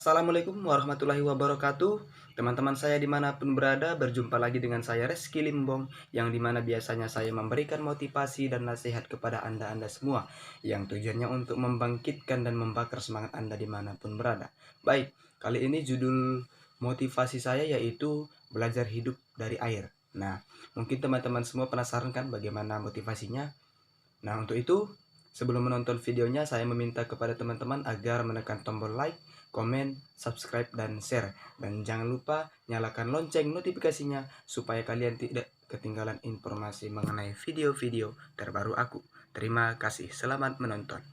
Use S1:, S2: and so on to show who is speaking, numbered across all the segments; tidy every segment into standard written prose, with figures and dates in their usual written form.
S1: Assalamualaikum warahmatullahi wabarakatuh. Teman-teman saya dimanapun berada, berjumpa lagi dengan saya Reski Limbong, yang dimana biasanya saya memberikan motivasi dan nasihat kepada Anda semua, yang tujuannya untuk membangkitkan dan membakar semangat Anda dimanapun berada. Baik, kali ini judul motivasi saya yaitu belajar hidup dari air. Nah, mungkin teman-teman semua penasaran kan bagaimana motivasinya? Nah, untuk itu, sebelum menonton videonya, saya meminta kepada teman-teman agar menekan tombol like, komen, subscribe, dan share. Dan jangan lupa nyalakan lonceng notifikasinya supaya kalian tidak ketinggalan informasi mengenai video-video terbaru aku. Terima kasih, selamat menonton.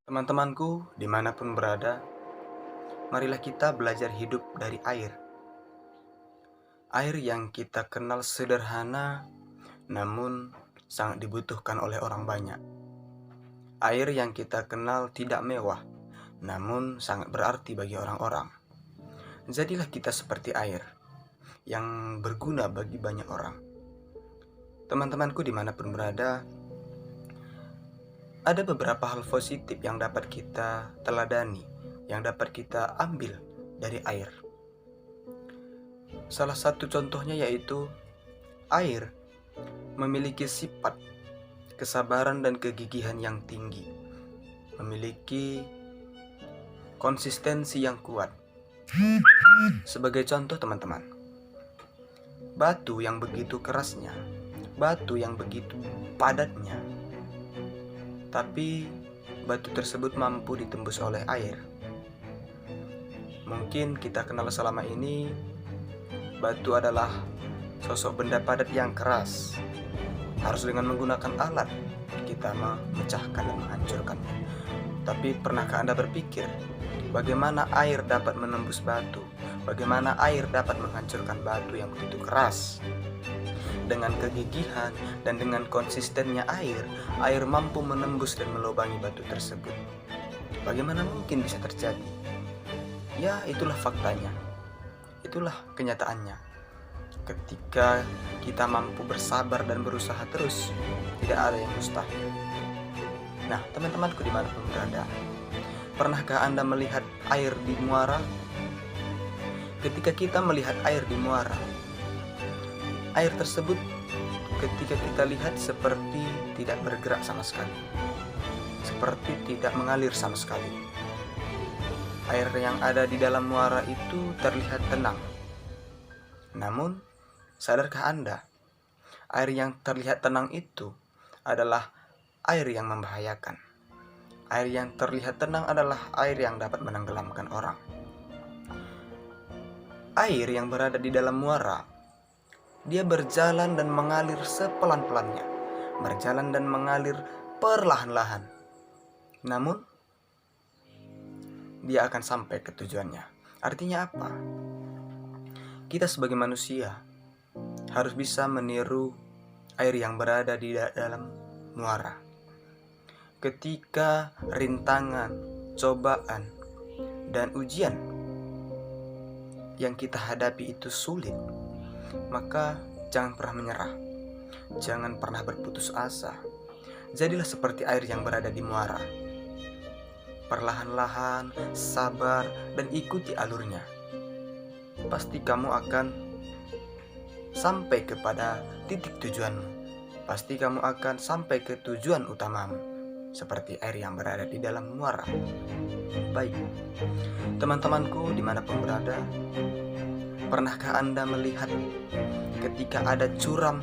S1: Teman-temanku, dimanapun berada, marilah kita belajar hidup dari air. Air yang kita kenal sederhana, namun sangat dibutuhkan oleh orang banyak. Air yang kita kenal tidak mewah, namun sangat berarti bagi orang-orang. Jadilah kita seperti air, yang berguna bagi banyak orang. Teman-temanku dimanapun berada, ada beberapa hal positif yang dapat kita teladani, yang dapat kita ambil dari air. Salah satu contohnya yaitu air memiliki sifat kesabaran dan kegigihan yang tinggi, memiliki konsistensi yang kuat. Sebagai contoh teman-teman, batu yang begitu kerasnya, batu yang begitu padatnya, tapi batu tersebut mampu ditembus oleh air. Mungkin kita kenal selama ini batu adalah sosok benda padat yang keras. Harus dengan menggunakan alat kita memecahkan dan menghancurkannya. Tapi pernahkah Anda berpikir bagaimana air dapat menembus batu? Bagaimana air dapat menghancurkan batu yang begitu keras? Dengan kegigihan dan dengan konsistennya air mampu menembus dan melubangi batu tersebut. Bagaimana mungkin bisa terjadi? Ya, itulah faktanya. Itulah kenyataannya. Ketika kita mampu bersabar dan berusaha terus, tidak ada yang mustahil. Nah, teman-temanku dimanapun berada, pernahkah Anda melihat air di muara? Ketika kita melihat air di muara, air tersebut ketika kita lihat seperti tidak bergerak sama sekali, seperti tidak mengalir sama sekali. Air yang ada di dalam muara itu terlihat tenang. Namun, sadarkah Anda, air yang terlihat tenang itu adalah air yang membahayakan. Air yang terlihat tenang adalah air yang dapat menenggelamkan orang. Air yang berada di dalam muara, dia berjalan dan mengalir sepelan-pelannya, berjalan dan mengalir perlahan-lahan. Namun, dia akan sampai ke tujuannya. Artinya apa? Kita sebagai manusia harus bisa meniru air yang berada di dalam muara. Ketika rintangan, cobaan, dan ujian yang kita hadapi itu sulit, maka jangan pernah menyerah, jangan pernah berputus asa. Jadilah seperti air yang berada di muara. Perlahan-lahan, sabar, dan ikuti alurnya. Pasti kamu akan sampai kepada titik tujuanmu. Pasti kamu akan sampai ke tujuan utamamu, seperti air yang berada di dalam muara. Baik, teman-temanku dimanapun berada, pernahkah Anda melihat ketika ada curam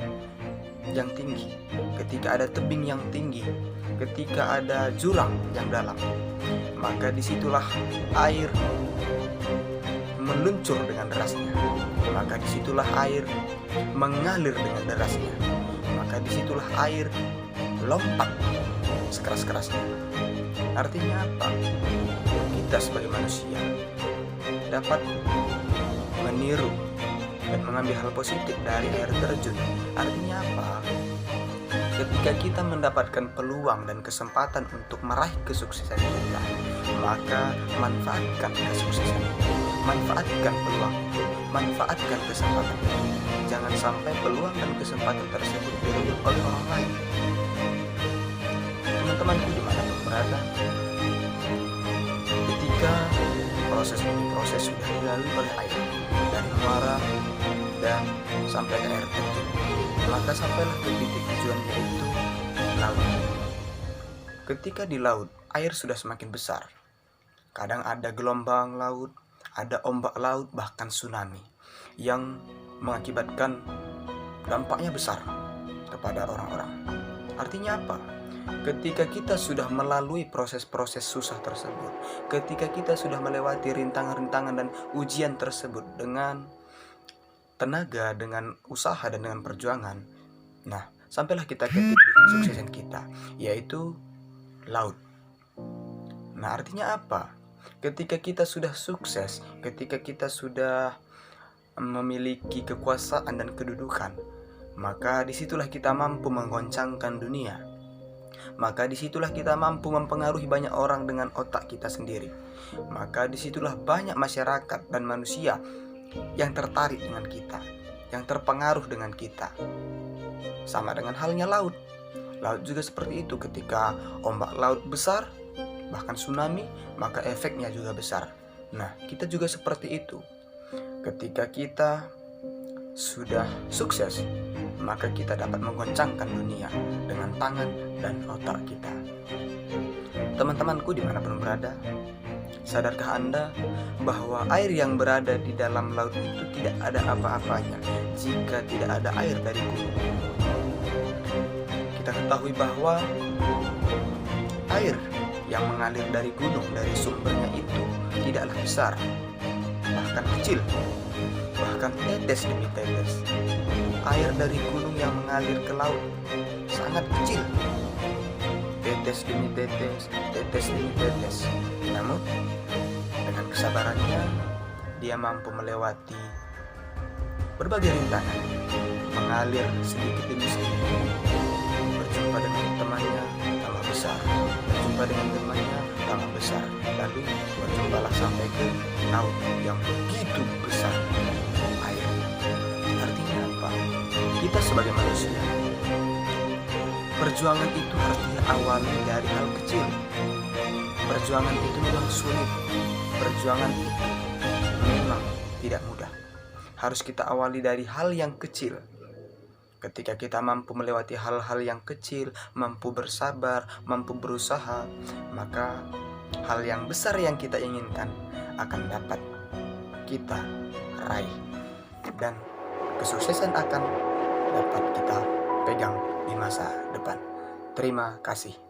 S1: yang tinggi, ketika ada tebing yang tinggi, ketika ada jurang yang dalam, maka disitulah air meluncur dengan derasnya, maka disitulah air mengalir dengan derasnya, maka disitulah air lompat sekeras-kerasnya. Artinya apa? Kita sebagai manusia dapat meniru dan mengambil hal positif dari air terjun. Artinya apa? Ketika kita mendapatkan peluang dan kesempatan untuk meraih kesuksesan kita, maka manfaatkan kesuksesan itu. manfaatkan peluang itu, manfaatkan kesempatan itu. Jangan sampai peluang dan kesempatan tersebut direbut oleh orang lain. Teman-temanku dimanapun berada, ketika proses demi proses sudah dilalui oleh air, dari muara dan sampai ke air terjun, maka sampailah ke titik tujuan, yaitu laut. Ketika di laut, air sudah semakin besar. Kadang ada gelombang laut, ada ombak laut, bahkan tsunami yang mengakibatkan dampaknya besar kepada orang-orang. Artinya apa? Ketika kita sudah melalui proses-proses susah tersebut, ketika kita sudah melewati rintangan-rintangan dan ujian tersebut dengan tenaga, dengan usaha, dan dengan perjuangan, nah, sampailah kita ke titik kesuksesan kita, yaitu laut. Nah, artinya apa? Ketika kita sudah sukses, ketika kita sudah memiliki kekuasaan dan kedudukan, maka disitulah kita mampu menggoncangkan dunia. Maka disitulah kita mampu mempengaruhi banyak orang dengan otak kita sendiri. Maka disitulah banyak masyarakat dan manusia yang tertarik dengan kita, yang terpengaruh dengan kita. Sama dengan halnya laut. Laut juga seperti itu. Ketika ombak laut besar, bahkan tsunami, maka efeknya juga besar. Nah, kita juga seperti itu. Ketika kita sudah sukses, maka kita dapat menggoncangkan dunia dengan tangan dan otak kita. Teman-temanku dimanapun berada, sadarkah Anda bahwa air yang berada di dalam laut itu tidak ada apa-apanya jika tidak ada air dari gunung? Kita ketahui bahwa air yang mengalir dari gunung, dari sumbernya itu tidaklah besar, bahkan kecil, bahkan tetes demi tetes. Air dari gunung yang mengalir ke laut sangat kecil, tetes demi tetes, tetes demi tetes. Namun dengan kesabarannya, dia mampu melewati berbagai rintangan, mengalir sedikit demi sedikit, berjumpa dengan temannya tambah besar, berjumpa dengan temannya tambah besar, lalu berjumpalah sampai ke laut yang begitu besar airnya. Artinya apa? Kita sebagai manusia, perjuangan itu harus diawali dari hal kecil. Perjuangan itu memang sulit, perjuangan itu memang tidak mudah. Harus kita awali dari hal yang kecil. Ketika kita mampu melewati hal-hal yang kecil, mampu bersabar, mampu berusaha, maka hal yang besar yang kita inginkan akan dapat kita raih, dan kesuksesan akan dapat kita pegang di masa depan. Terima kasih.